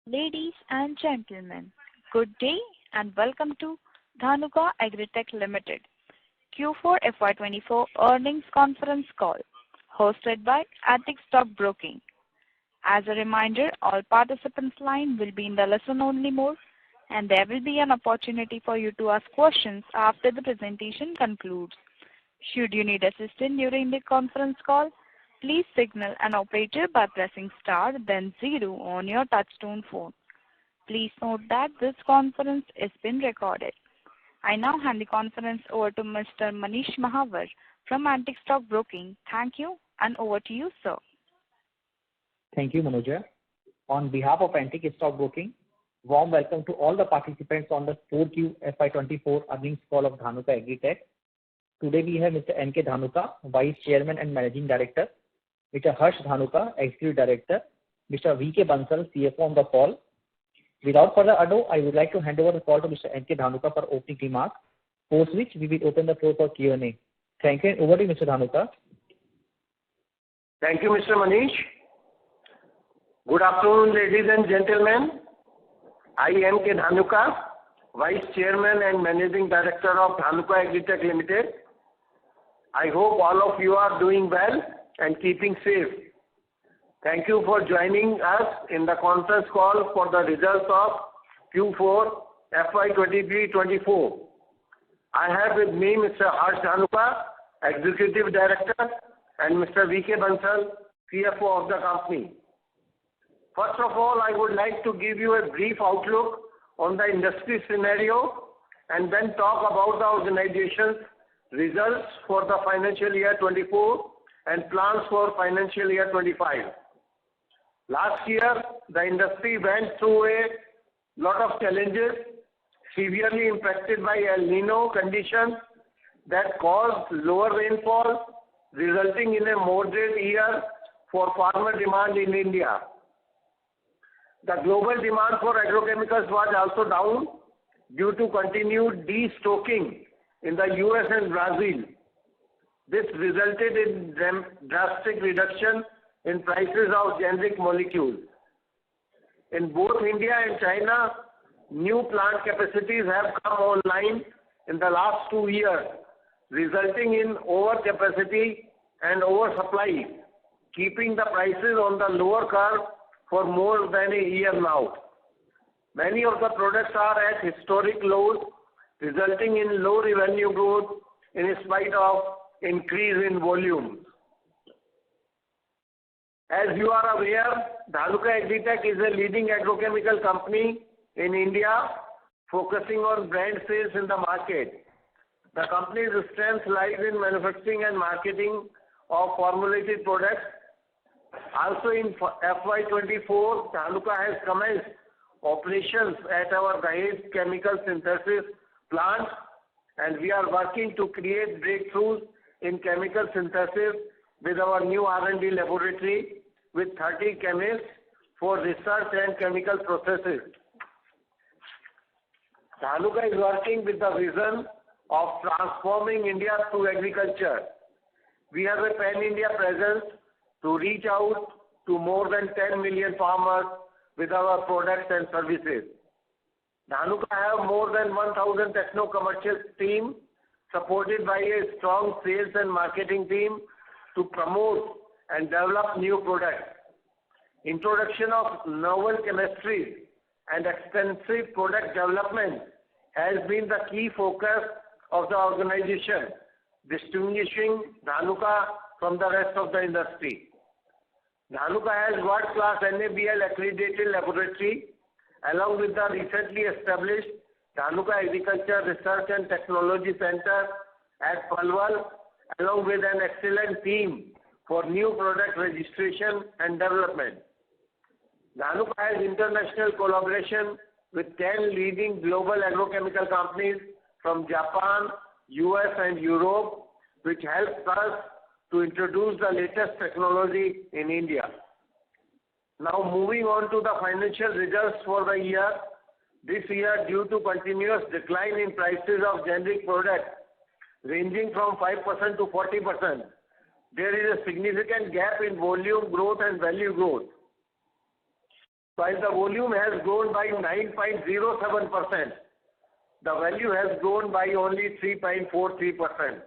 Ladies and gentlemen, good day and welcome to Dhanuka Agritech Ltd. Q4 FY24 earnings conference call hosted by Antique Stock Broking. As a reminder, all participants' line will be in the listen-only mode and there will be an opportunity for you to ask questions after the presentation concludes. Should you need assistance during the conference call, please signal an operator by pressing star then 0 on your touchtone phone. Please note that this conference is being recorded. I now hand the conference over to Mr. Manish Mahavar from Antique Stock Broking. Thank you and over to you, sir. Thank you, Manoja. On behalf of Antique Stock Broking, warm welcome to all the participants on the 4Q FY24 earnings call of Dhanuka Agritech. Today we have Mr. N.K. Dhanuka, Vice Chairman and Managing Director, Mr. Harsh Dhanuka, Executive Director, Mr. V.K. Bansal, CFO on the call. Without further ado, I would like to hand over the call to Mr. N.K. Dhanuka for opening remarks, post which we will open the floor for Q&A. Thank you and over to you, Mr. Dhanuka. Thank you, Mr. Manish. Good afternoon, ladies and gentlemen. I am N.K. Dhanuka, Vice Chairman and Managing Director of Dhanuka Agritech Ltd. I hope all of you are doing well and keeping safe. Thank you for joining us in the conference call for the results of Q4 FY2023-24. I have with me Mr. Harsh Dhanuka, Executive Director, and Mr. V.K. Bansal, CFO of the company. First of all, I would like to give you a brief outlook on the industry scenario and then talk about the organization's results for the financial year 24 and plans for financial year 25. Last year, the industry went through a lot of challenges, severely impacted by El Nino conditions that caused lower rainfall, resulting in a moderate year for farmer demand in India. The global demand for agrochemicals was also down due to continued destocking in the US and Brazil. This resulted in drastic reduction in prices of generic molecules. In both India and China, new plant capacities have come online in the last 2 years, resulting in overcapacity and oversupply, keeping the prices on the lower curve for more than a year now. Many of the products are at historic lows, resulting in low revenue growth in spite of increase in volume. As you are aware, Dhanuka Agritech is a leading agrochemical company in India, focusing on brand sales in the market. The company's strength lies in manufacturing and marketing of formulated products. Also in FY24, Dhanuka has commenced operations at our Dahej chemical synthesis plant, and we are working to create breakthroughs in chemical synthesis with our new R&D laboratory with 30 chemists for research and chemical processes. Dhanuka is working with the vision of transforming India through agriculture. We have a pan-India presence to reach out to more than 10 million farmers with our products and services. Dhanuka have more than 1,000 techno-commercial team supported by a strong sales and marketing team to promote and develop new products. Introduction of novel chemistries and extensive product development has been the key focus of the organization, distinguishing Dhanuka from the rest of the industry. Dhanuka has world-class NABL accredited laboratory along with the recently established Dhanuka Agriculture Research and Technology Center at Palwal, along with an excellent team for new product registration and development. Dhanuka has international collaboration with 10 leading global agrochemical companies from Japan, US and Europe, which helps us to introduce the latest technology in India. Now moving on to the financial results for the year. This year, due to continuous decline in prices of generic products ranging from 5% to 40%, there is a significant gap in volume growth and value growth. While the volume has grown by 9.07%, the value has grown by only 3.43%,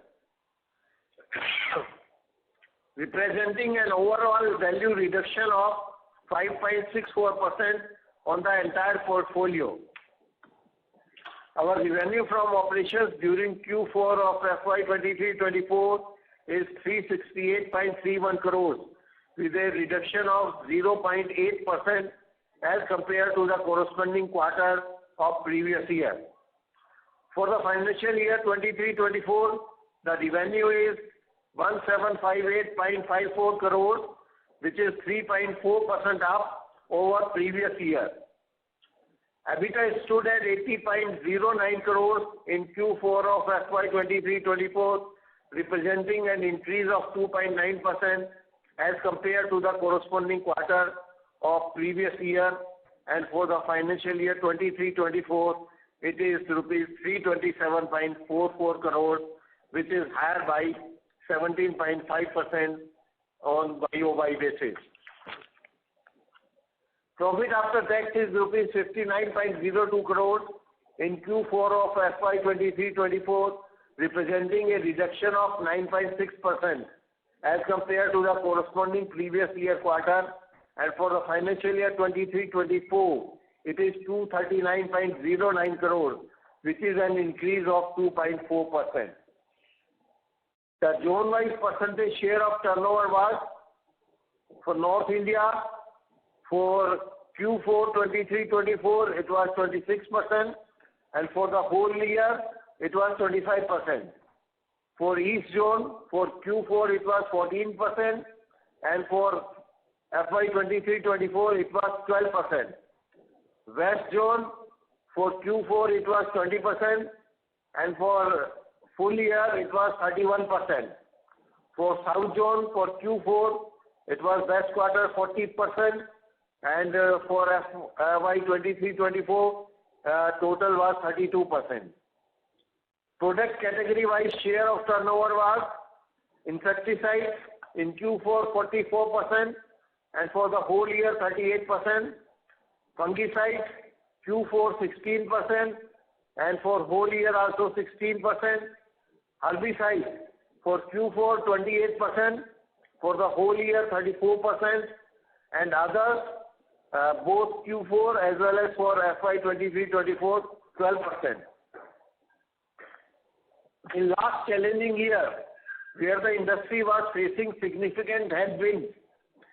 representing an overall value reduction of 5.64% on the entire portfolio. Our revenue from operations during Q4 of FY23-24 is 368.31 crores, with a reduction of 0.8% as compared to the corresponding quarter of previous year. For the financial year 23-24, the revenue is 1758.54 crores, which is 3.4% up over previous year. EBITDA stood at 80.09 crores in Q4 of FY23-24, representing an increase of 2.9% as compared to the corresponding quarter of previous year, and for the financial year 23-24, it is rupees 327.44 crores, which is higher by 17.5% on YOY basis. Profit after tax is rupees 59.02 crores in Q4 of FY23-24, representing a reduction of 9.6% as compared to the corresponding previous year quarter, and for the financial year 23-24, it is 239.09 crores, which is an increase of 2.4%. The zone-wise percentage share of turnover was for North India. For Q4 23-24, it was 26%, and for the whole year, it was 25%. For East Zone, for Q4, it was 14%, and for FY23-24, it was 12%. West Zone, for Q4, it was 20%, and for full year, it was 31%. For South Zone, for Q4, it was best quarter 40%, and for FY23-24, total was 32%. Product category-wise share of turnover was insecticides in Q4 44%, and for the whole year 38%. Fungicides Q4 16%, and for whole year also 16%. Herbicides for Q4 28%, for the whole year 34%, and others both Q4 as well as for FY23-24 12%. In last challenging year, where the industry was facing significant headwinds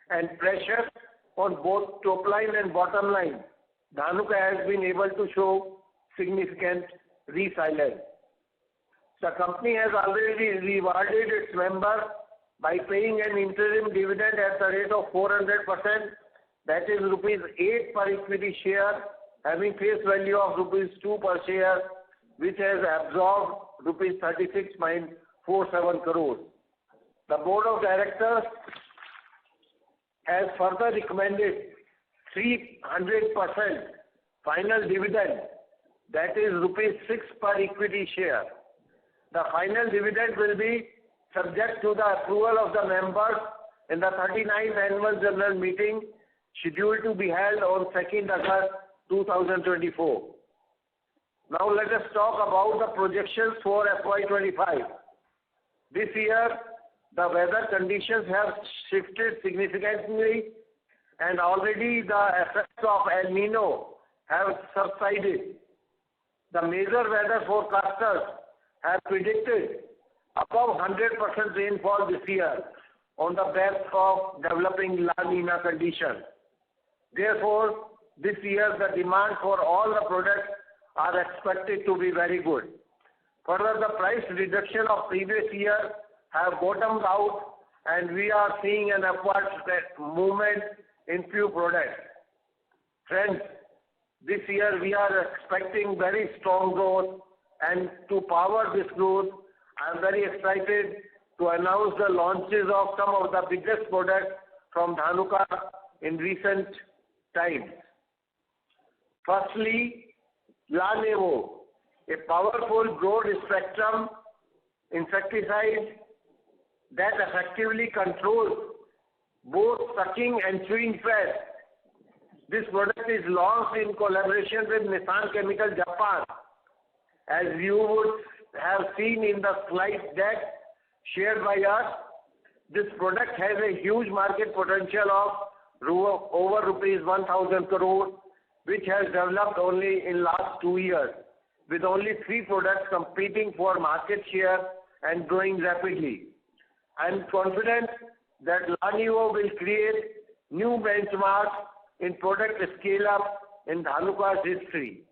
and pressure on both top line and bottom line, Dhanuka has been able to show significant resilience. The company has already rewarded its members by paying an interim dividend at the rate of 400%, that is rupees 8 per equity share, having face value of rupees 2 per share, which has absorbed rupees 36.47 crores. The board of directors has further recommended 300% final dividend, that is rupees 6 per equity share. The final dividend will be subject to the approval of the members in the 39th annual general meeting scheduled to be held on 2nd August 2024. Now let us talk about the projections for FY25. This year, the weather conditions have shifted significantly, and already the effects of El Nino have subsided. The major weather forecasters have predicted above 100% rainfall this year on the back of developing La Nina conditions. Therefore, this year the demand for all the products are expected to be very good. Further, the price reduction of previous year have bottomed out, and we are seeing an upward movement in few products. Friends, this year we are expecting very strong growth, and to power this growth, I am very excited to announce the launches of some of the biggest products from Dhanuka in recent times. Firstly, La Nevo, a powerful broad-spectrum insecticide that effectively controls both sucking and chewing pests This product is launched in collaboration with Nissan Chemical Japan. As you would have seen in the slide deck shared by us, this product has a huge market potential of over rupees 1,000 crore, which has developed only in last 2 years, with only 3 products competing for market share and growing rapidly. I am confident that Lanivo will create new benchmarks in product scale-up in Dhanuka's history.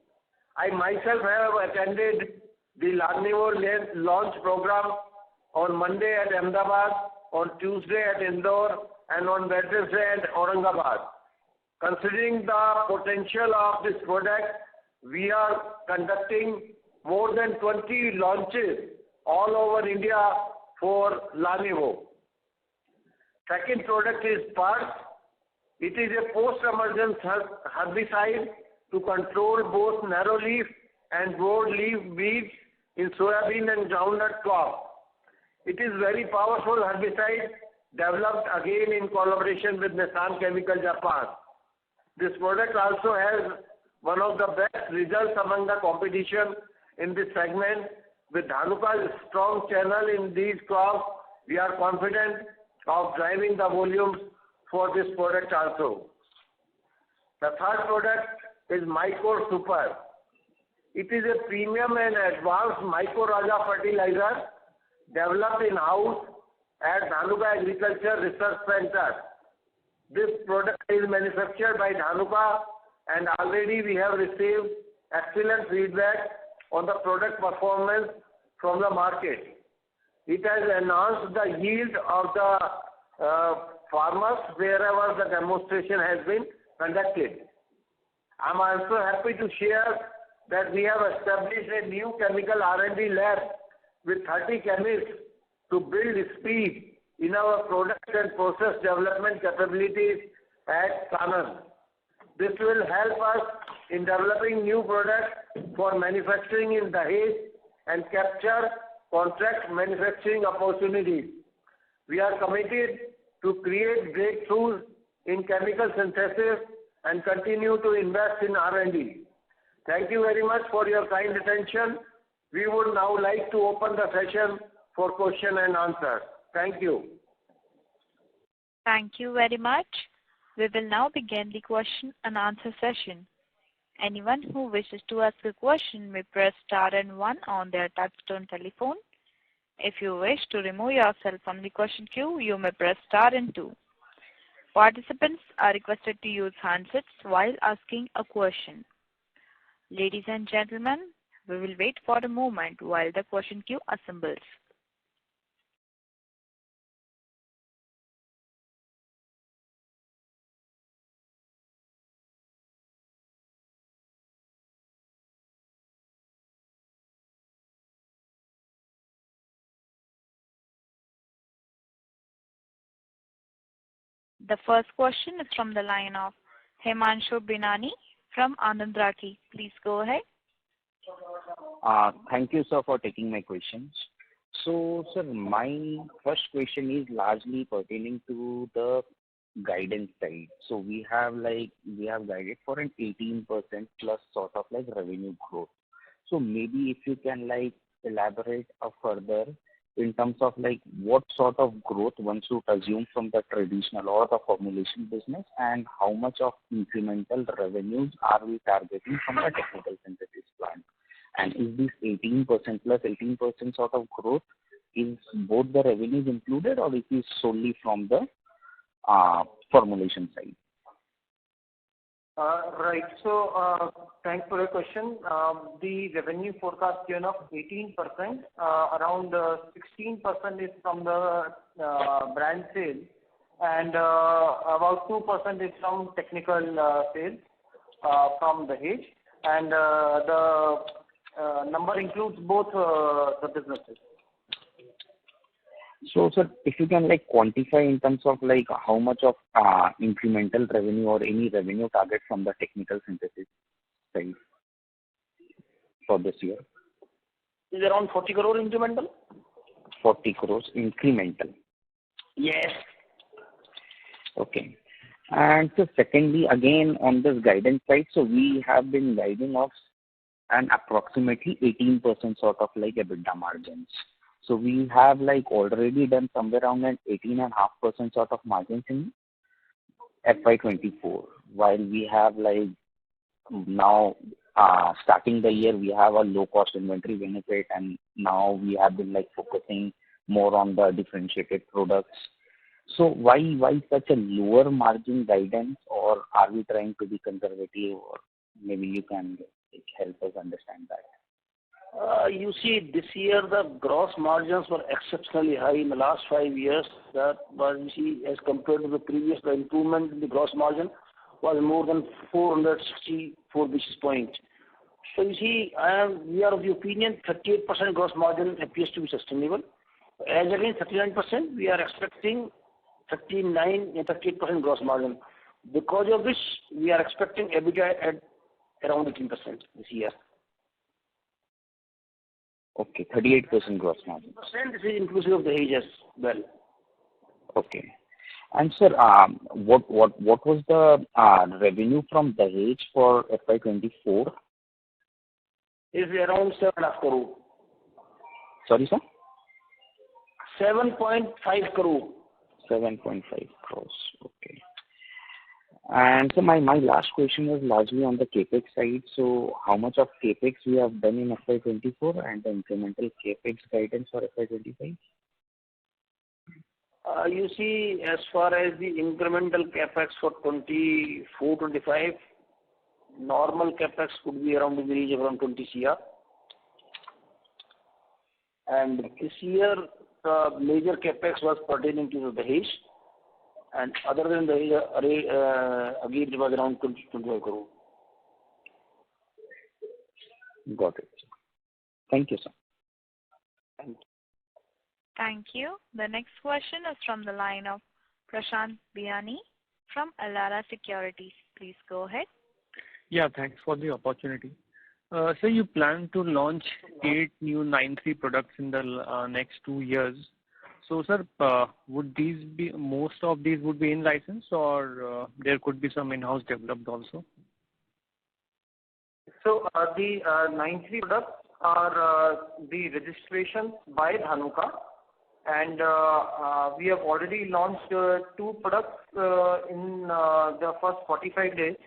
I myself have attended the Lanivo launch program on Monday at Ahmedabad, on Tuesday at Indore, and on Wednesday at Aurangabad. Considering the potential of this product, we are conducting more than 20 launches all over India for Lanivo. Second product is PARS. It is a post-emergence herbicide to control both narrow leaf and broad leaf weeds in soybean and groundnut crop. It is very powerful herbicide developed again in collaboration with Nissan Chemical Japan. This product also has one of the best results among the competition in this segment. With Dhanuka's strong channel in these crops, we are confident of driving the volumes for this product also. The third product is Mycore Super. It is a premium and advanced Mycorrhiza fertilizer developed in-house at Dhanuka Agriculture Research Center. This product is manufactured by Dhanuka, and already we have received excellent feedback on the product performance from the market. It has enhanced the yield of the farmers wherever the demonstration has been conducted. I am also happy to share that we have established a new chemical R&D lab with 30 chemists to build speed in our product and process development capabilities at Sanand. This will help us in developing new products for manufacturing in Dahej and capture contract manufacturing opportunities. We are committed to create breakthroughs in chemical synthesis and continue to invest in R&D. Thank you very much for your kind attention. We would now like to open the session for question and answer. Thank you. Thank you very much. We will now begin the question and answer session. Anyone who wishes to ask a question may press star and 1 on their touchtone telephone. If you wish to remove yourself from the question queue, you may press star and 2. Participants are requested to use handsets while asking a question. Ladies and gentlemen, we will wait for a moment while the question queue assembles. The first question is from the line of Himanshu Binani from Anand Rathi. Please go ahead. Thank you, sir, for taking my questions. So, sir, my first question is largely pertaining to the guidance side. So we have guided for an 18% plus sort of like revenue growth. So maybe if you can elaborate further in terms of what sort of growth one should assume from the traditional or the formulation business, and how much of incremental revenues are we targeting from the technical synthesis plant? And is this 18% plus 18% sort of growth, is both the revenues included, or it is solely from the formulation side? Right. So, thanks for your question. The revenue forecast given of 18%, around 16% is from the brand sales, and about 2% is from technical sales from Dahej, and the number includes both the businesses. So, sir, if you can quantify in terms of how much of incremental revenue or any revenue target from the technical synthesis side for this year? Is around 40 crore incremental. 40 crores incremental. Yes. Okay. And so secondly, again, on this guidance side, so we have been guiding of an approximately 18% sort of like EBITDA margins. So we have like already done somewhere around an 18.5% sort of margins in FY24, while we have like now starting the year, we have a low cost inventory benefit, and now we have been like focusing more on the differentiated products. So why such a lower margin guidance, or are we trying to be conservative, or maybe you can help us understand that? You see, this year the gross margins were exceptionally high in the last 5 years. That was, you see, as compared to the previous, the improvement in the gross margin was more than 464 basis points. So you see, we are of the opinion 38% gross margin appears to be sustainable. As against 39%, we are expecting 39 and 38% gross margin. Because of this, we are expecting EBITDA at around 18% this year. Okay, 38% gross margin. This is inclusive of the hedge as well. Okay. And sir, what was the revenue from the hedge for FY24? Is around 7.5 crore. Sorry, sir? 7.5 crore. 7.5 crores. Okay. And so my last question was largely on the capex side. So how much of capex we have done in FY24 and the incremental capex guidance for FY25? You see, as far as the incremental capex for 24-25, normal capex could be around in the range of around 20 CR. And this year, the major capex was pertaining to the Dahej, and other than the Dahej, again it was around 25 crore. Got it. Thank you, sir. Thank you. Thank you. The next question is from the line of Prashant Biyani from Elara Securities. Please go ahead. Yeah, thanks for the opportunity. So you plan to launch 8 new 9(3) products in the next 2 years. So, sir, would these be, most of these would be in license, or there could be some in-house developed also? So the 9(3) products are the registrations by Dhanuka, and we have already launched 2 products in the first 45 days,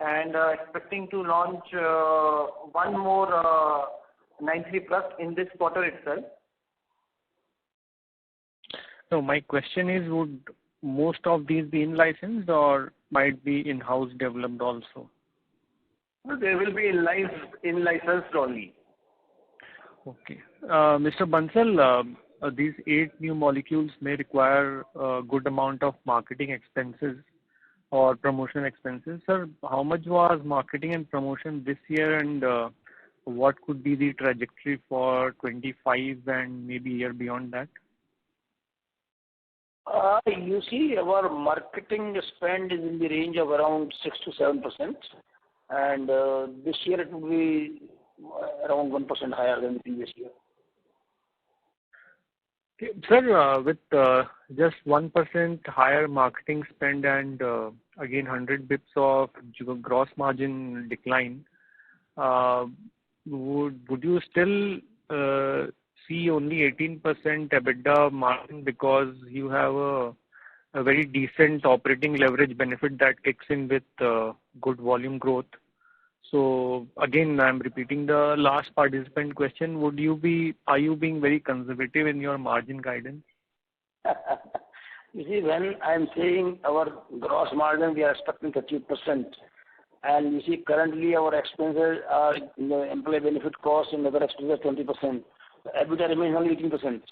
and expecting to launch 1 more 9(3) plus in this quarter itself. No, my question is, would most of these be in licensed or might be in-house developed also? They will be in licensed only. Okay. Mr. Bansal, these 8 new molecules may require a good amount of marketing expenses or promotion expenses. Sir, how much was marketing and promotion this year, and what could be the trajectory for 25 and maybe year beyond that? You see, our marketing spend is in the range of around 6 to 7%, and this year it will be around 1% higher than the previous year. Okay. Sir, with just 1% higher marketing spend and again 100 bips of gross margin decline, would you still see only 18% EBITDA margin because you have a very decent operating leverage benefit that kicks in with good volume growth? So again, I'm repeating the last participant question. Are you being very conservative in your margin guidance? You see, when I'm saying our gross margin, we are expecting 30%. And you see, currently our expenses are in the employee benefit cost and other expenses 20%. The EBITDA remains only 18%.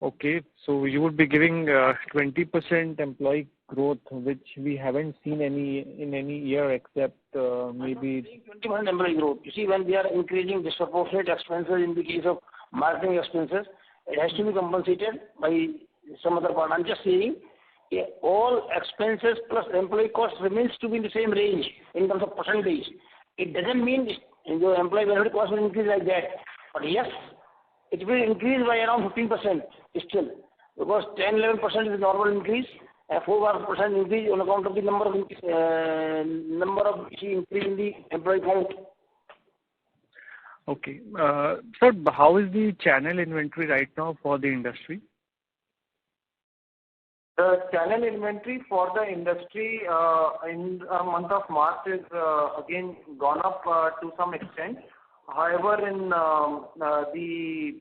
Okay, so you would be giving 20% employee growth, which we haven't seen in any year except maybe 20% employee growth. You see, when we are increasing disproportionate expenses in the case of marketing expenses, it has to be compensated by some other part. I'm just saying, all expenses plus employee cost remains to be in the same range in terms of percentage. It doesn't mean the employee benefit cost will increase like that. But yes, it will increase by around 15% still. Because 10-11% is normal increase, and 4% increase on account of the number of increase in the employee count. Okay. Sir, how is the channel inventory right now for the industry? The channel inventory for the industry in the month of March is again gone up to some extent. However, in the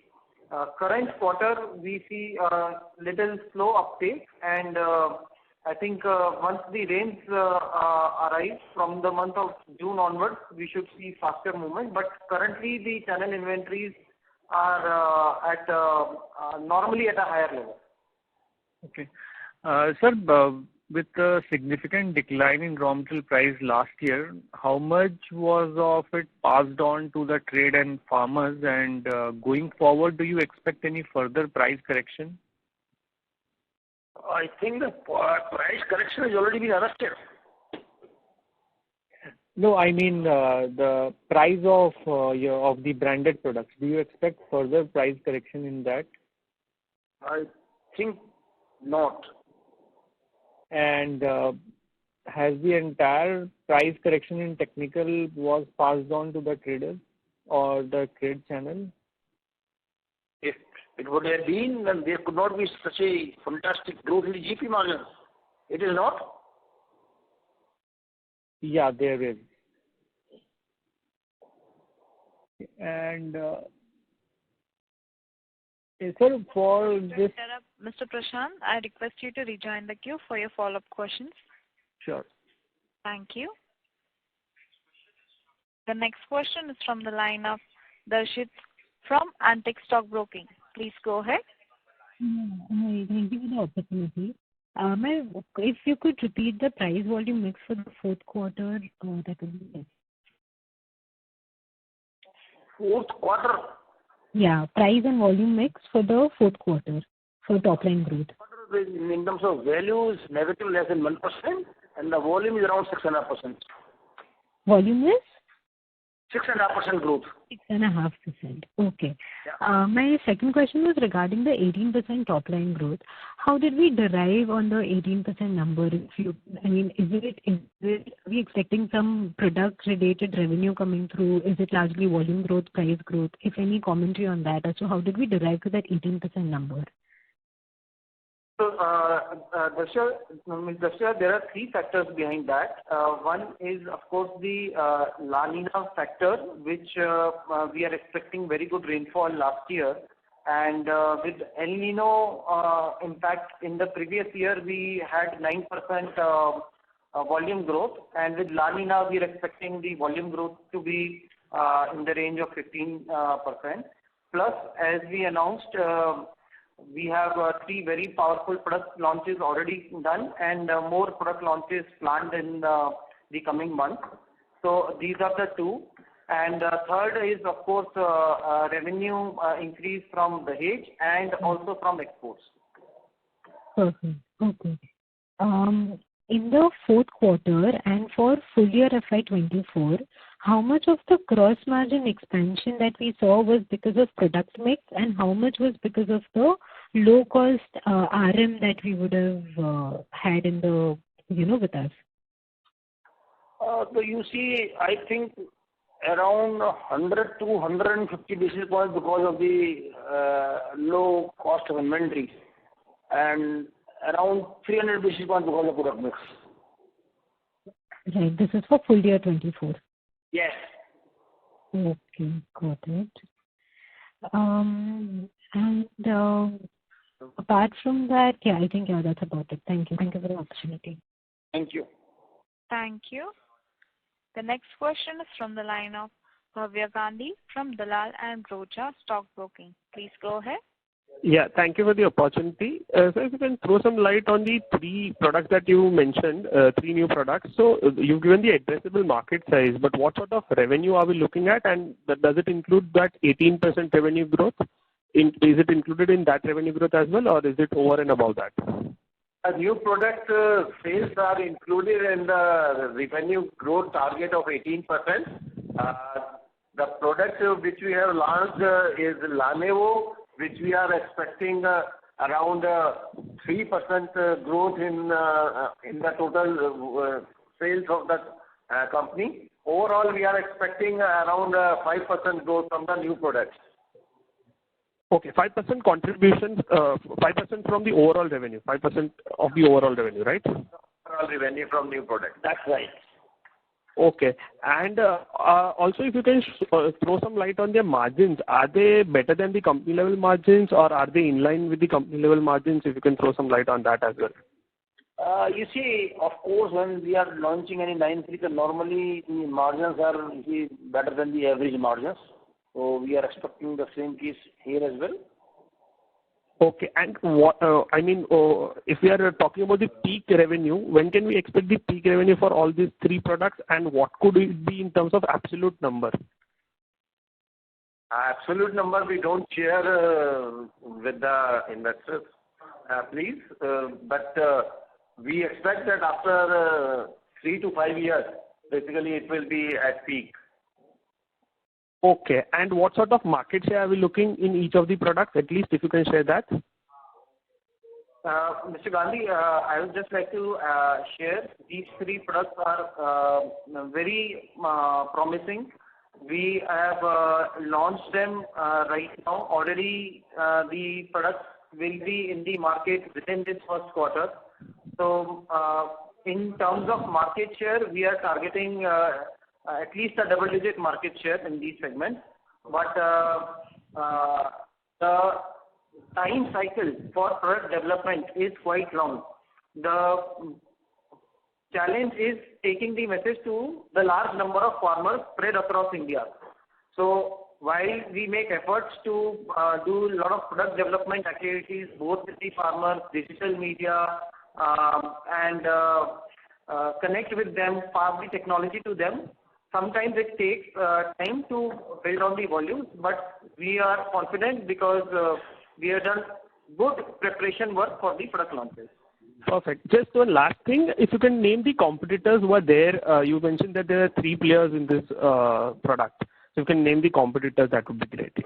current quarter, we see a little slow uptake, and I think once the rains arrive from the month of June onwards, we should see faster movement. But currently, the channel inventories are normally at a higher level. Okay. Sir, with the significant decline in raw material price last year, how much was of it passed on to the trade and farmers? And going forward, do you expect any further price correction? I think the price correction has already been arrested. No, I mean the price of the branded products. Do you expect further price correction in that? I think not. And has the entire price correction in technical was passed on to the traders or the trade channel? If it would have been, then there could not be such a fantastic growth in the GP margin. It is not? Yeah, there is. And sir, for this... Mr. Prashant, I request you to rejoin the queue for your follow-up questions. Sure. Thank you. The next question is from the line of Darshit from Antique Stock Broking. Please go ahead. Hi, thank you for the opportunity. If you could repeat the price volume mix for the fourth quarter, that would be nice. Fourth quarter? Yeah, price and volume mix for the fourth quarter for top line growth. In terms of value is negative less than 1%, and the volume is around 6.5%. Volume is? 6.5% growth. 6.5%. Okay. Yeah. My second question was regarding the 18% top line growth. How did we derive on the 18% number? Is we expecting some product related revenue coming through? Is it largely volume growth, price growth? If any commentary on that, as to how did we derive to that 18% number? So, Darsha, there are three factors behind that. One is, of course, the La Nina factor, which we are expecting very good rainfall last year. And with El Nino impact in the previous year, we had 9% volume growth. And with La Nina, we are expecting the volume growth to be in the range of 15%. Plus, as we announced, we have three very powerful product launches already done and more product launches planned in the coming months. So these are the two. And third is, of course, revenue increase from the Dahej and also from exports. Okay. In the fourth quarter and for full year FY24, how much of the gross margin expansion that we saw was because of product mix and how much was because of the low cost RM that we would have had in the, with us? So you see, I think around 100 to 150 basis points because of the low cost of inventory and around 300 basis points because of product mix. Right, this is for full year 24. Yes. Okay, got it. And apart from that, I think that's about it. Thank you. Thank you for the opportunity. Thank you. Thank you. The next question is from the line of Bhavya Gandhi from Dalal and Broacha Stock Broking. Please go ahead. Yeah, thank you for the opportunity. So if you can throw some light on the three products that you mentioned, three new products. So you've given the addressable market size, but what sort of revenue are we looking at, and does it include that 18% revenue growth? Is it included in that revenue growth as well, or is it over and above that? A new product sales are included in the revenue growth target of 18%. The product which we have launched is Lanevo, which we are expecting around 3% growth in the total sales of the company. Overall, we are expecting around 5% growth from the new products. Okay, 5% contribution, 5% from the overall revenue, 5% of the overall revenue, right? Overall revenue from new products. That's right. Okay. And also, if you can throw some light on their margins, are they better than the company level margins, or are they in line with the company level margins? If you can throw some light on that as well. You see, of course, when we are launching any line feature, normally the margins are better than the average margins. So we are expecting the same case here as well. Okay. And what if we are talking about the peak revenue, when can we expect the peak revenue for all these three products, and what could it be in terms of absolute number? Absolute number we don't share with the investors, please. But we expect that after 3 to 5 years, basically it will be at peak. Okay. And what sort of market share are we looking in each of the products, at least if you can share that? Mr. Gandhi, I would just like to share these three products are very promising. We have launched them right now. Already the products will be in the market within this first quarter. So in terms of market share, we are targeting at least a double-digit market share in these segments. But the time cycle for product development is quite long. The challenge is taking the message to the large number of farmers spread across India. So while we make efforts to do a lot of product development activities, both with the farmers, digital media, and connect with them, pass the technology to them, sometimes it takes time to build on the volumes, but we are confident because we have done good preparation work for the product launches. Perfect. Just one last thing, if you can name the competitors who are there. You mentioned that there are 3 players in this product. So you can name the competitors, that would be great.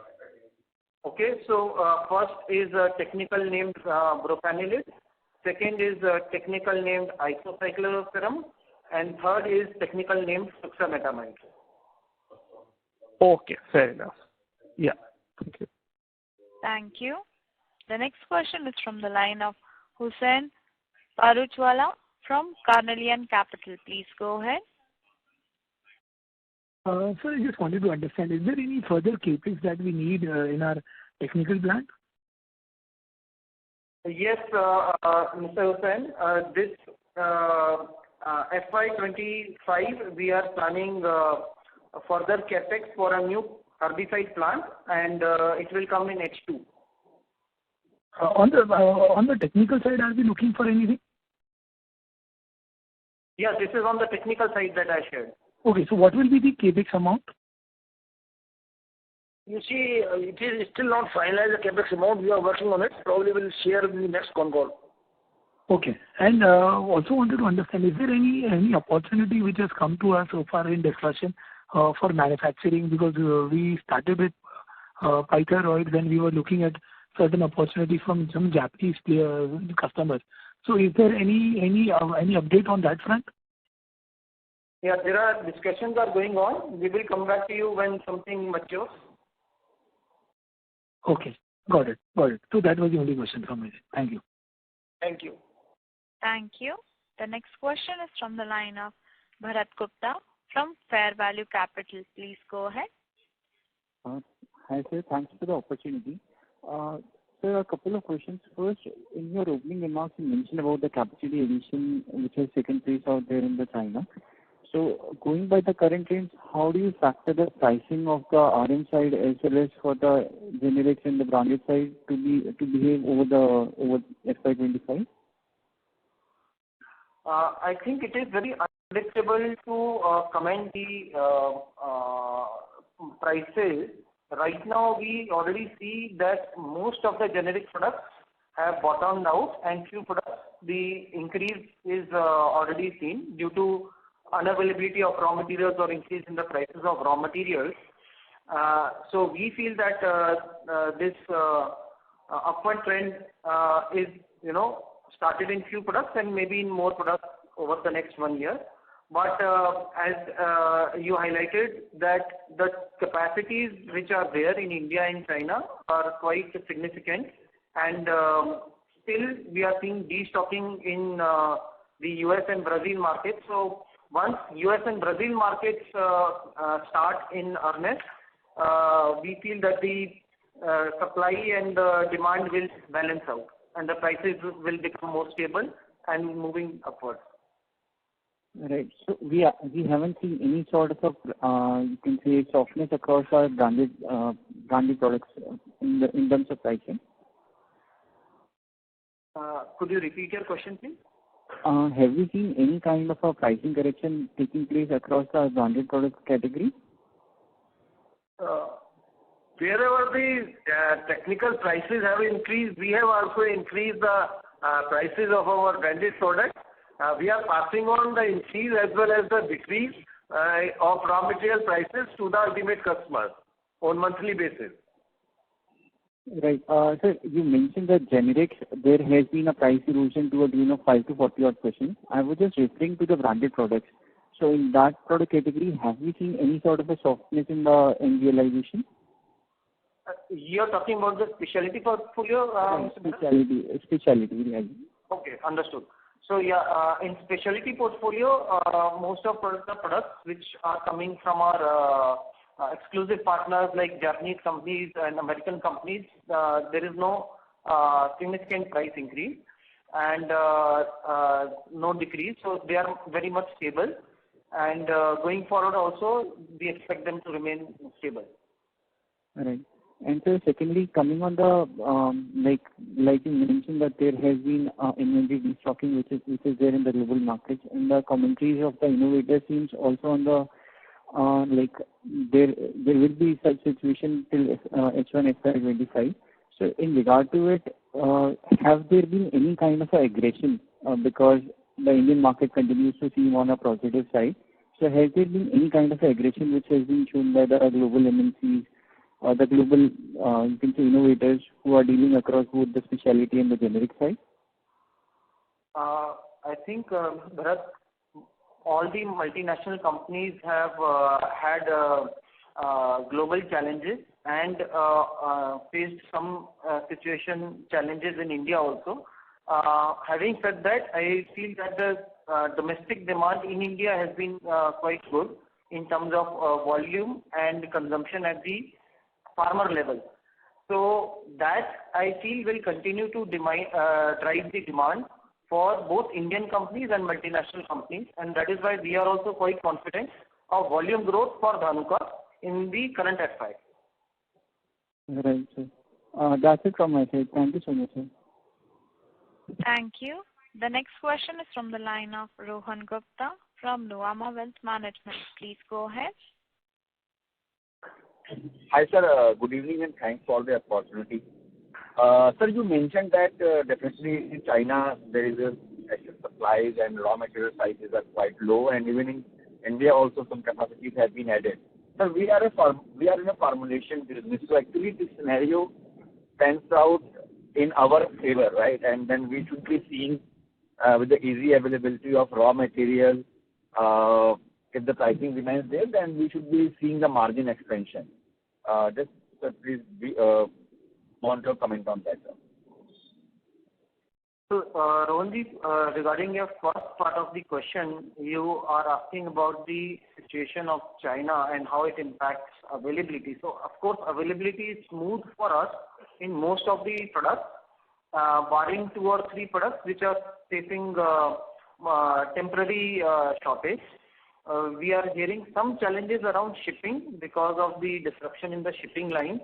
Okay, so first is a technical named Brofanilis. Second is a technical named Isocycloserum. And third is technical named Suxametamide. Okay, fair enough. Yeah, thank you. Thank you. The next question is from the line of Hussain Paruchwala from Carnelian Capital. Please go ahead. Sir, I just wanted to understand, is there any further capex that we need in our technical plant? Yes, Mr. Hussain, this FY25, we are planning further capex for a new herbicide plant, and it will come in H2. On the technical side, are we looking for anything? Yes, this is on the technical side that I shared. Okay, so what will be the capex amount? You see, it is still not finalized, the capex amount. We are working on it. Probably we'll share in the next con call. Okay. And also wanted to understand, is there any opportunity which has come to us so far in discussion for manufacturing? Because we started with pyrethroid when we were looking at certain opportunities from some Japanese customers. So is there any update on that front? Yeah, there are discussions are going on. We will come back to you when something matures. Okay, got it. So that was the only question from me. Thank you. Thank you. Thank you. The next question is from the line of Bharat Gupta from Fair Value Capital. Please go ahead. Hi sir, thanks for the opportunity. Sir, a couple of questions. First, in your opening remarks, you mentioned about the capacity addition which has taken place out there in the China. So going by the current trends, how do you factor the pricing of the RM side as well as for the generics and the branded side to behave over FY25? I think it is very unpredictable to comment the prices. Right now, we already see that most of the generic products have bottomed out, and few products, the increase is already seen due to unavailability of raw materials or increase in the prices of raw materials. So we feel that this upward trend is, started in few products and maybe in more products over the next 1 year. But as you highlighted, that the capacities which are there in India and China are quite significant, and still we are seeing destocking in the US and Brazil markets. So once US and Brazil markets start in earnest, we feel that the supply and demand will balance out, and the prices will become more stable and moving upwards. Right. So we haven't seen any sort of you can say softness across our branded products in terms of pricing. Could you repeat your question, please? Have you seen any kind of a pricing correction taking place across the branded product category? Wherever the technical prices have increased, we have also increased the prices of our branded products. We are passing on the increase as well as the decrease of raw material prices to the ultimate customers on monthly basis. Right. Sir, you mentioned that generics, there has been a price erosion to a tune of 5 to 40 odd %. I was just referring to the branded products. So in that product category, have we seen any sort of a softness in the end realization? You're talking about the specialty portfolio? Specialty. Right. Okay, understood. So yeah, in specialty portfolio, most of the products which are coming from our exclusive partners like Japanese companies and American companies, there is no significant price increase and no decrease. So they are very much stable, and going forward also we expect them to remain stable. Right. And so secondly, coming on the like you mentioned that there has been inventory destocking which is there in the global markets, and the commentaries of the innovators seems also on the there will be such situation till H1 FY25. So in regard to it, have there been any kind of aggression because the Indian market continues to seem on a positive side? So has there been any kind of aggression which has been shown by the global MNCs or the global you can say innovators who are dealing across both the specialty and the generic side? I think Bharat, all the multinational companies have had global challenges and faced some challenges in India also. Having said that, I feel that the domestic demand in India has been quite good in terms of volume and consumption at the farmer level. So that I feel will continue to drive the demand for both Indian companies and multinational companies, and that is why we are also quite confident of volume growth for Dhanuka in the current FY. Right, sir. That's it from my side. Thank you so much, sir. Thank you. The next question is from the line of Rohan Gupta from Nuvama Wealth Management. Please go ahead. Hi, sir. Good evening and thanks for the opportunity. Sir, you mentioned that definitely in China there is a excess supplies and raw material prices are quite low, and even in India also some capacities have been added. Sir, we are in a formulation business, so actually this scenario pans out in our favor, right? And then we should be seeing with the easy availability of raw material, if the pricing remains there, then we should be seeing the margin expansion. Just please want to comment on that, sir. So, Rohanji, regarding your first part of the question, you are asking about the situation of China and how it impacts availability. So, of course, availability is smooth for us in most of the products, barring 2 or 3 products which are facing temporary shortage. We are hearing some challenges around shipping because of the disruption in the shipping line,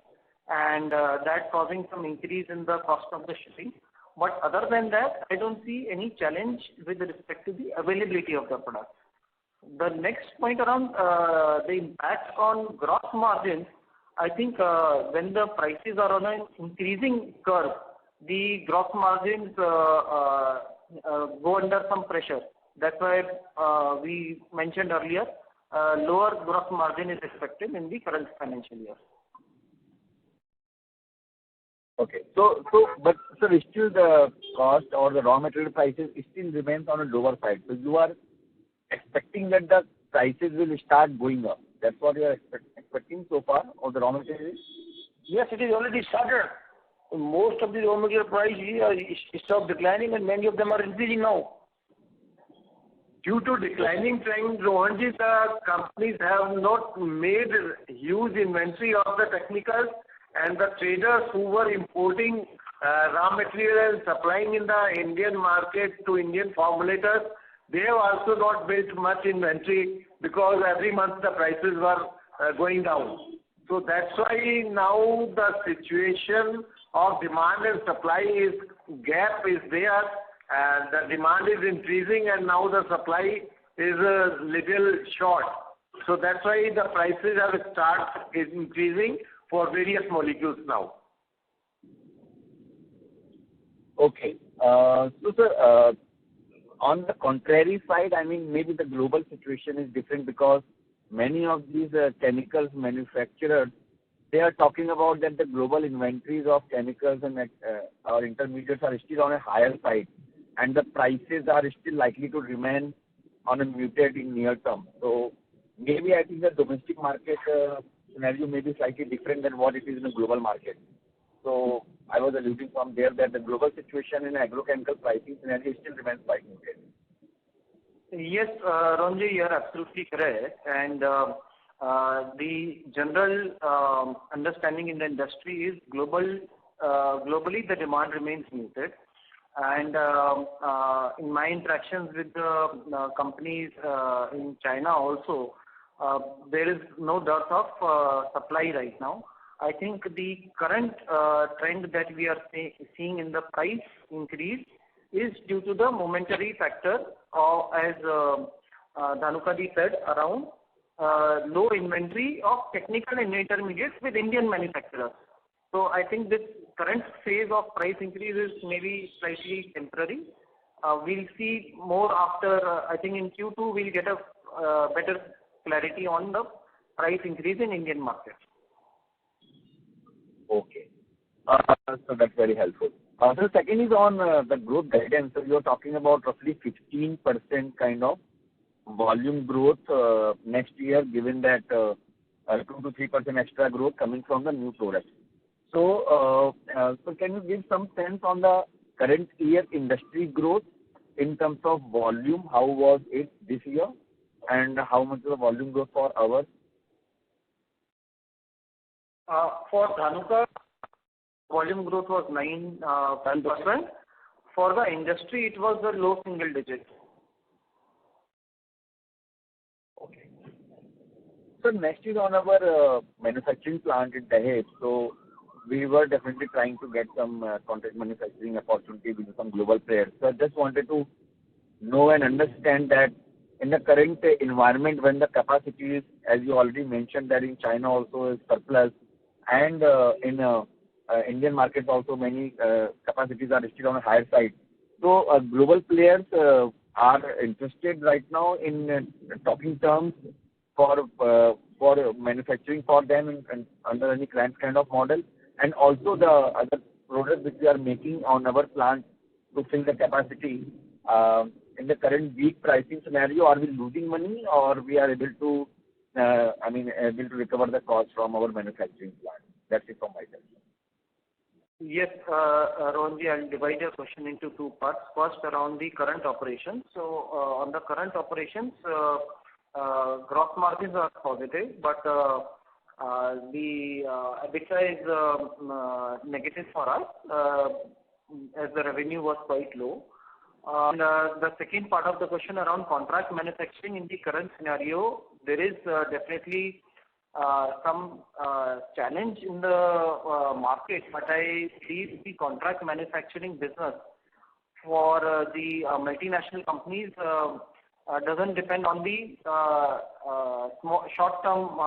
and that causing some increase in the cost of the shipping. But other than that, I don't see any challenge with respect to the availability of the product. The next point around the impact on gross margins, I think when the prices are on an increasing curve, the gross margins go under some pressure. That's why we mentioned earlier, lower gross margin is expected in the current financial year. Okay. But sir, still the cost or the raw material prices still remains on a lower side. So you are expecting that the prices will start going up. That's what you are expecting so far of the raw materials? Yes, it is already started. Most of the raw material price stopped declining and many of them are increasing now. Due to declining trend, Rohanji, the companies have not made huge inventory of the technicals, and the traders who were importing raw material and supplying in the Indian market to Indian formulators, they have also not built much inventory because every month the prices were going down. So that's why now the situation of demand and supply gap is there, and the demand is increasing and now the supply is a little short. So that's why the prices have started increasing for various molecules now. Okay. So sir, on the contrary side, I mean, maybe the global situation is different because many of these chemicals manufacturers, they are talking about that the global inventories of chemicals and or intermediates are still on a higher side, and the prices are still likely to remain on a muted in near term. So maybe I think the domestic market scenario may be slightly different than what it is in the global market. So I was alluding from there that the global situation in agrochemical pricing scenario still remains quite muted. Yes, Ronji, you are absolutely correct. And the general understanding in the industry is globally the demand remains muted. And in my interactions with the companies in China also, there is no dearth of supply right now. I think the current trend that we are seeing in the price increase is due to the momentary factor, as Dhanuka ji said, around low inventory of technical and intermediates with Indian manufacturers. So I think this current phase of price increase is maybe slightly temporary. We'll see more after, I think in Q2 we'll get a better clarity on the price increase in Indian market. Okay. So that's very helpful. So second is on the growth guidance. So you're talking about roughly 15% kind of volume growth next year, given that 2 to 3% extra growth coming from the new products. So, so can you give some sense on the current year industry growth in terms of volume? How was it this year, and how much is the volume growth for ours? For Dhanuka, volume growth was 9%. For the industry, it was the low single digit. Okay. So next is on our manufacturing plant in Dahej. So we were definitely trying to get some contract manufacturing opportunity with some global players. So I just wanted to know and understand that in the current environment, when the capacity is, as you already mentioned, that in China also is surplus, and in Indian markets also many capacities are still on a higher side. So global players are interested right now in talking terms for manufacturing for them and under any kind of model, and also the other products which we are making on our plant to fill the capacity. In the current weak pricing scenario, are we losing money, or we are able to able to recover the cost from our manufacturing plant? That's it from my side. Yes, Rohanji, I'll divide your question into two parts. First, around the current operations. So, on the current operations, gross margins are positive, but the EBITDA is negative for us, as the revenue was quite low. And the second part of the question around contract manufacturing in the current scenario, there is definitely some challenge in the market, but I believe the contract manufacturing business for the multinational companies doesn't depend on the short-term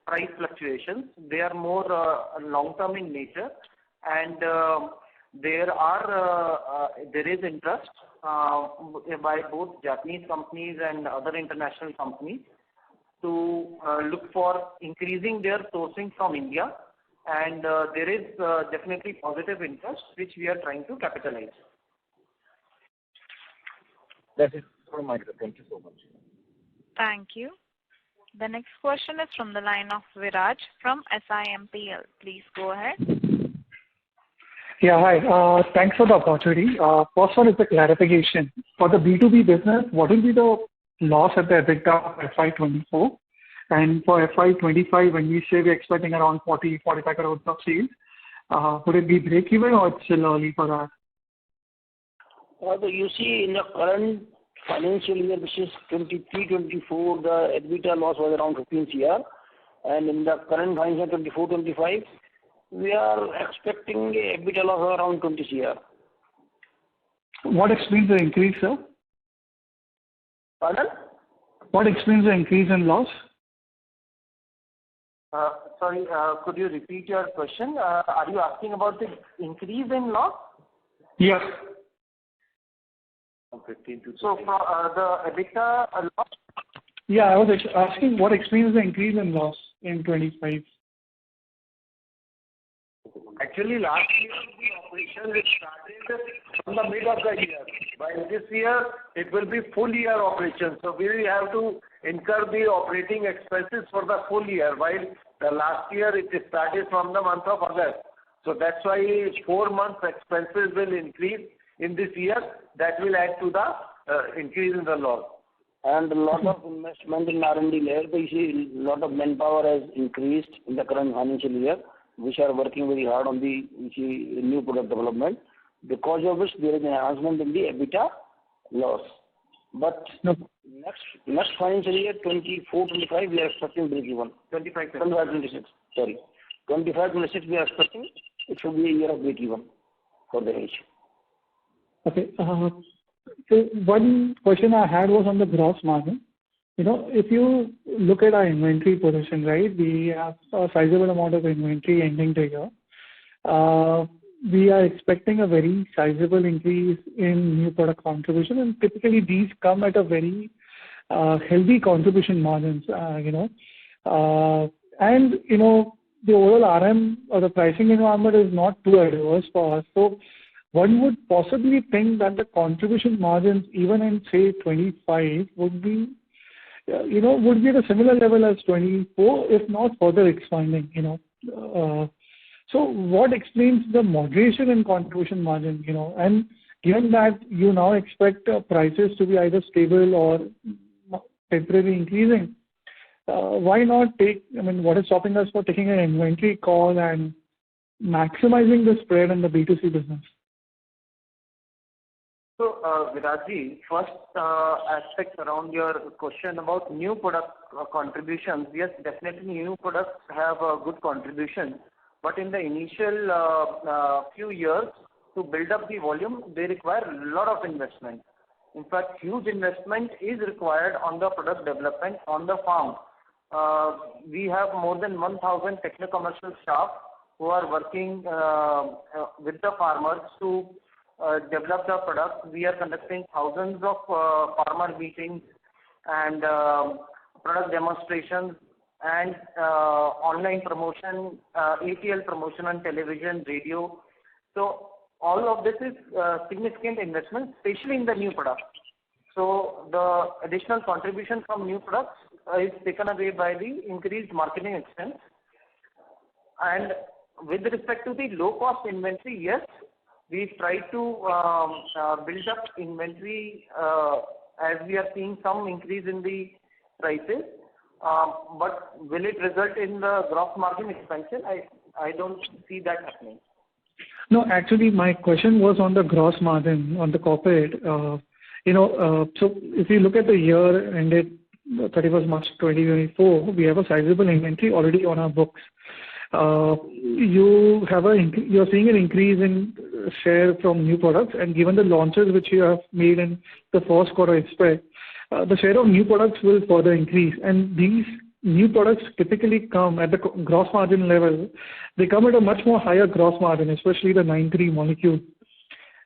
price fluctuations. They are more long-term in nature, and there is interest by both Japanese companies and other international companies to look for increasing their sourcing from India and there is definitely positive interest which we are trying to capitalize. That is from my side. Thank you so much. Thank you. The next question is from the line of Viraj from SIMPL. Please go ahead. Yeah, hi. Thanks for the opportunity. First one is the clarification. For the B2B business, what will be the loss at the EBITDA of FY24? And for FY25, when we say we're expecting around 40-45 crores of sales, would it be break-even or it's still early for that? You see, in the current financial year, which is 23-24, the EBITDA loss was around 15 CR. And in the current financial 24-25, we are expecting a EBITDA loss of around 20 CR. What explains the increase, sir? Pardon? What explains the increase in loss? Sorry, could you repeat your question? Are you asking about the increase in loss? Yes. So for the EBITDA loss? Yeah, I was asking what explains the increase in loss in 25. Actually, last year the operation started from the mid of the year. While this year it will be full year operation. So we will have to incur the operating expenses for the full year. While the last year it started from the month of August. So that's why 4 months expenses will increase in this year. That will add to the increase in the loss. And a lot of investment in R&D layer. You see, a lot of manpower has increased in the current financial year, which are working very hard on the new product development, because of which there is an enhancement in the EBITDA loss. But next financial year, 24-25, we are expecting break-even. 25-26, sorry. 25-26, we are expecting it should be a year of break-even for the age. Okay. So one question I had was on the gross margin. You know, if you look at our inventory position, right, we have a sizable amount of inventory ending the year. We are expecting a very sizable increase in new product contribution, and typically these come at a very healthy contribution margins, and, you know, the overall RM or the pricing environment is not too adverse for us. So one would possibly think that the contribution margins, even in, say, 25, would be at a similar level as 24, if not further expanding, So what explains the moderation in contribution margin, and given that you now expect prices to be either stable or temporarily increasing, why not what is stopping us for taking an inventory call and maximizing the spread in the B2C business? So, Virajji, first aspect around your question about new product contributions. Yes, definitely new products have a good contribution, but in the initial few years to build up the volume, they require a lot of investment. In fact, huge investment is required on the product development on the farm. We have more than 1,000 techno-commercial staff who are working with the farmers to develop the product. We are conducting thousands of farmer meetings and product demonstrations and online promotion, ATL promotion on television, radio. So all of this is significant investment, especially in the new products. So the additional contribution from new products is taken away by the increased marketing expense. And with respect to the low cost inventory, yes, we try to build up inventory as we are seeing some increase in the prices. But will it result in the gross margin expansion? I don't see that happening. No, actually, my question was on the gross margin on the corporate. So if you look at the year ended 31st March 2024, we have a sizable inventory already on our books. You're seeing an increase in share from new products, and given the launches which you have made in the first quarter, expect the share of new products will further increase. And these new products typically come at the gross margin level. They come at a much more higher gross margin, especially the 9(3) molecule.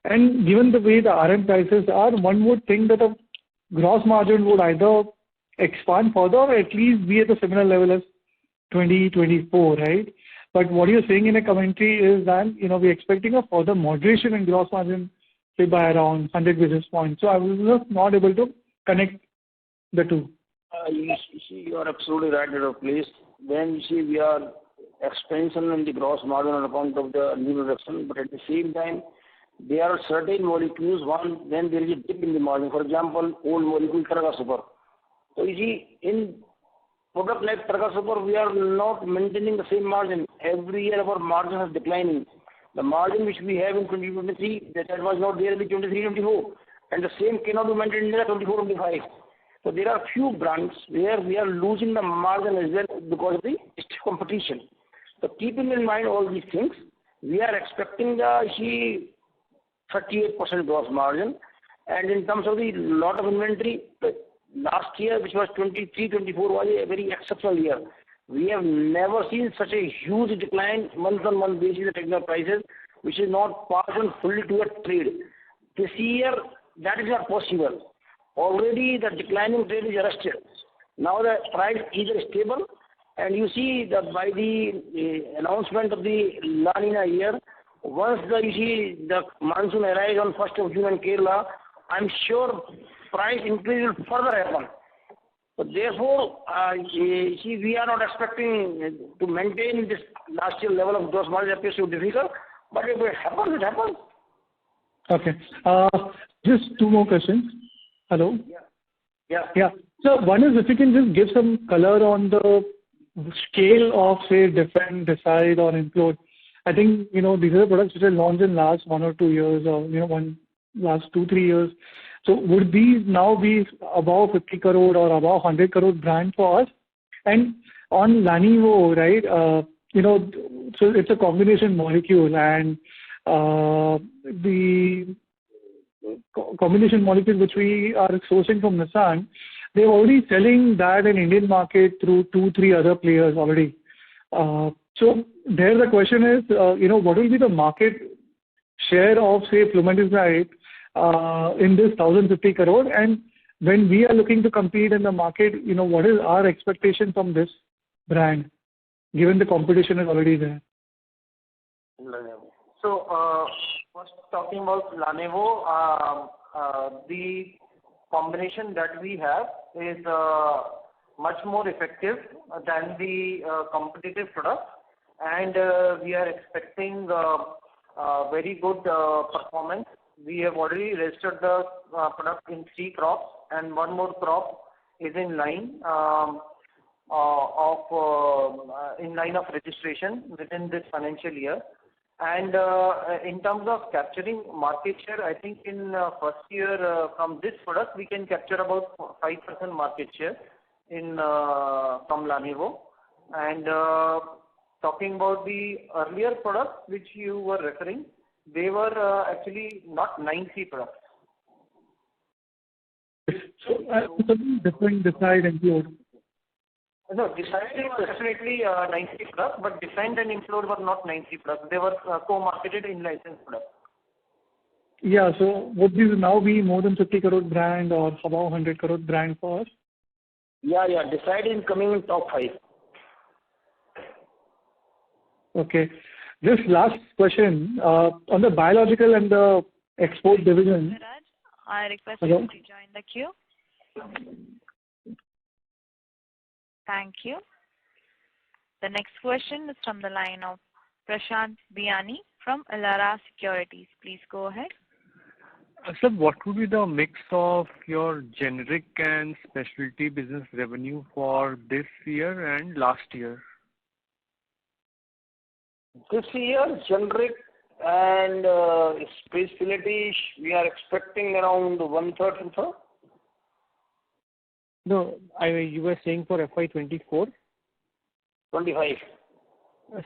And given the way the RM prices are, one would think that the gross margin would either expand further or at least be at a similar level as 2024, right? But what you're saying in a commentary is that, we're expecting a further moderation in gross margin, say by around 100 basis points. So I was just not able to connect the two. You are absolutely right at your place. Then we are expansion in the gross margin on account of the new production, but at the same time, there are certain molecules, then there is a dip in the margin. For example, old molecule Targa Super. So in product like Targa Super, we are not maintaining the same margin. Every year our margin is declining. The margin which we have in 2023, that was not there in the 23-24. And the same cannot be maintained in the 24-25. So there are few brands where we are losing the margin as well because of the stiff competition. So keeping in mind all these things, we are expecting the 38% gross margin. And in terms of the lot of inventory, last year, which was 23-24, was a very exceptional year. We have never seen such a huge decline month-on-month basis in the technical prices, which is not passed on fully to a trade. This year, that is not possible. Already the declining trade is arrested. Now the price is stable, and you see that by the announcement of the La Nina year, once the monsoon arrives on 1st of June in Kerala, I'm sure price increase will further happen. So therefore, we are not expecting to maintain this last year level of gross margin. Appears to be difficult, but if it happens, it happens. Okay. Just two more questions. Hello? Yeah. So one is if you can just give some color on the scale of, say, Defend, Decide or Implode. I think, these are the products which are launched in last 1 or 2 years or, last 2-3 years. So would these now be above 50 crore or above 100 crore brand for us? And on Lanivo, right, so it's a combination molecule, and the combination molecule which we are sourcing from Nissan, they're already selling that in Indian market through 2-3 other players already. So there the question is, what will be the market share of, say, flumaticide in this 1,050 crore? And when we are looking to compete in the market, what is our expectation from this brand, given the competition is already there? So, first talking about Lanevo, the combination that we have is much more effective than the competitive product, and we are expecting very good performance. We have already registered the product in 3 crops, and 1 more crop is in line of registration within this financial year. And in terms of capturing market share, I think in first year from this product we can capture about 5% market share from Lanevo. And talking about the earlier products which you were referring, they were actually not 9C products. So, different Decide and Implode. No, Decide was definitely 9C products, but Defend and Implode were not 9C products. They were co-marketed in licensed products. Yeah, so would this now be more than 50 crore brand or above 100 crore brand for us? Yeah, Decide is coming in top 5. Okay. Just last question, on the biological and the export division. Raj, I request Hello? you to join the queue. Thank you. The next question is from the line of Prashant Biyani from Elara Securities. Please go ahead. Sir, what would be the mix of your generic and specialty business revenue for this year and last year? This year, generic and specialty, we are expecting around 1/3 and 1/3. No, you were saying for FY24? 25.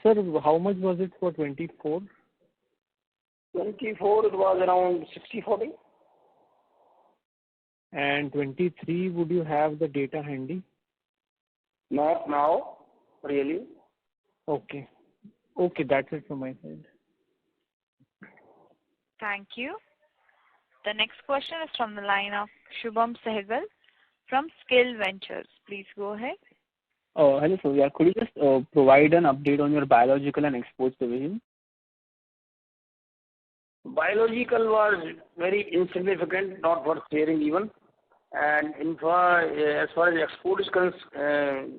Sir, how much was it for 24? 24, it was around 60-40. And 23, would you have the data handy? Not now, really. Okay. Okay, that's it from my side. Thank you. The next question is from the line of Shubham Sehgal from Skill Ventures. Please go ahead. Hello, sir. Yeah, could you just provide an update on your biological and exports division? Biological was very insignificant, not worth sharing even. And as far as export is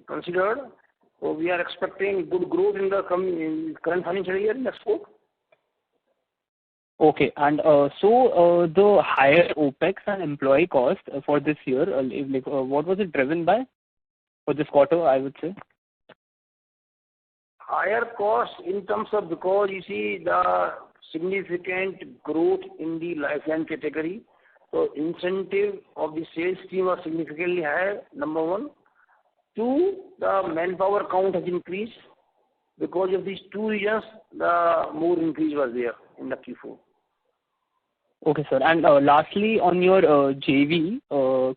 considered, so we are expecting good growth in the current financial year in export. Okay. And the higher OpEx and employee cost for this year, what was it driven by for this quarter, I would say? Higher cost in terms of, because you see the significant growth in the lifeline category. So incentive of the sales team was significantly higher, number one. Two, the manpower count has increased. Because of these two reasons, the more increase was there in the Q4. Okay, sir. And lastly, on your JV,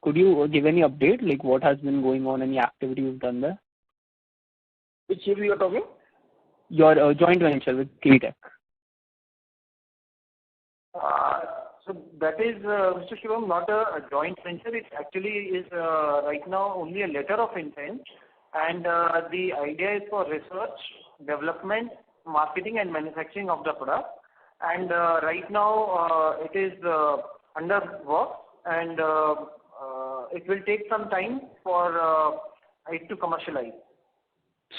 could you give any update, like what has been going on, any activity you've done there? Which JV you are talking? Your joint venture with Cleantech. So that is, Mr. Shivam, not a joint venture. It actually is right now only a letter of intent. And the idea is for research, development, marketing and manufacturing of the product. And right now it is under work, and it will take some time for it to commercialize.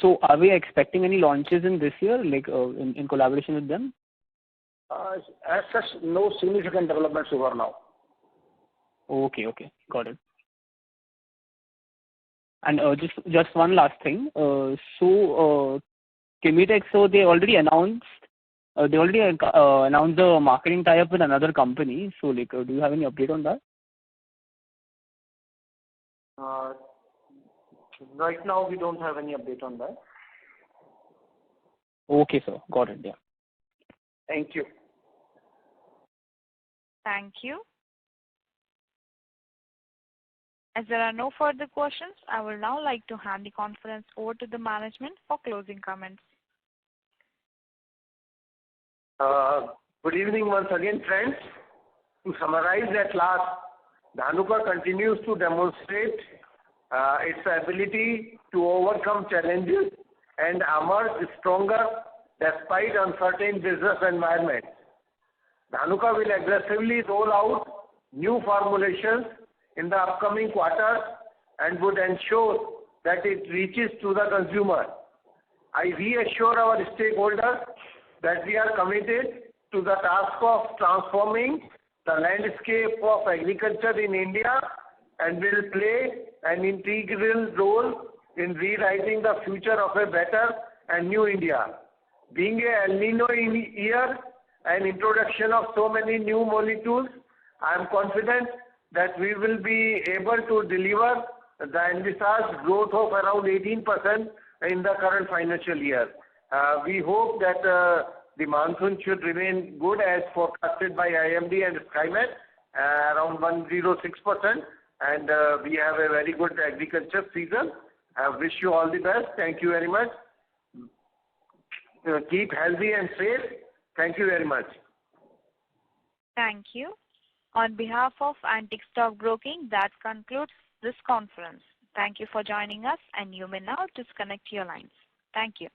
So are we expecting any launches in this year, like in collaboration with them? As such, no significant developments over now. Okay, got it. And just one last thing. So Chemetech, so they already announced the marketing tie-up with another company. So like, do you have any update on that? Right now, we don't have any update on that. Okay, sir. Got it. Yeah. Thank you. Thank you. As there are no further questions, I will now like to hand the conference over to the management for closing comments. Good evening once again, friends. To summarize at last, Dhanuka continues to demonstrate its ability to overcome challenges and emerge stronger despite uncertain business environment. Dhanuka will aggressively roll out new formulations in the upcoming quarters and would ensure that it reaches to the consumer. I reassure our stakeholders that we are committed to the task of transforming the landscape of agriculture in India and will play an integral role in rewriting the future of a better and new India. Being a El Nino year and introduction of so many new molecules, I am confident that we will be able to deliver the envisaged growth of around 18% in the current financial year. We hope that the monsoon should remain good as forecasted by IMD and Skymet, around 106%, and we have a very good agriculture season. I wish you all the best. Thank you very much. Keep healthy and safe. Thank you very much. Thank you. On behalf of Antique Stock Broking, that concludes this conference. Thank you for joining us, and you may now disconnect your lines. Thank you.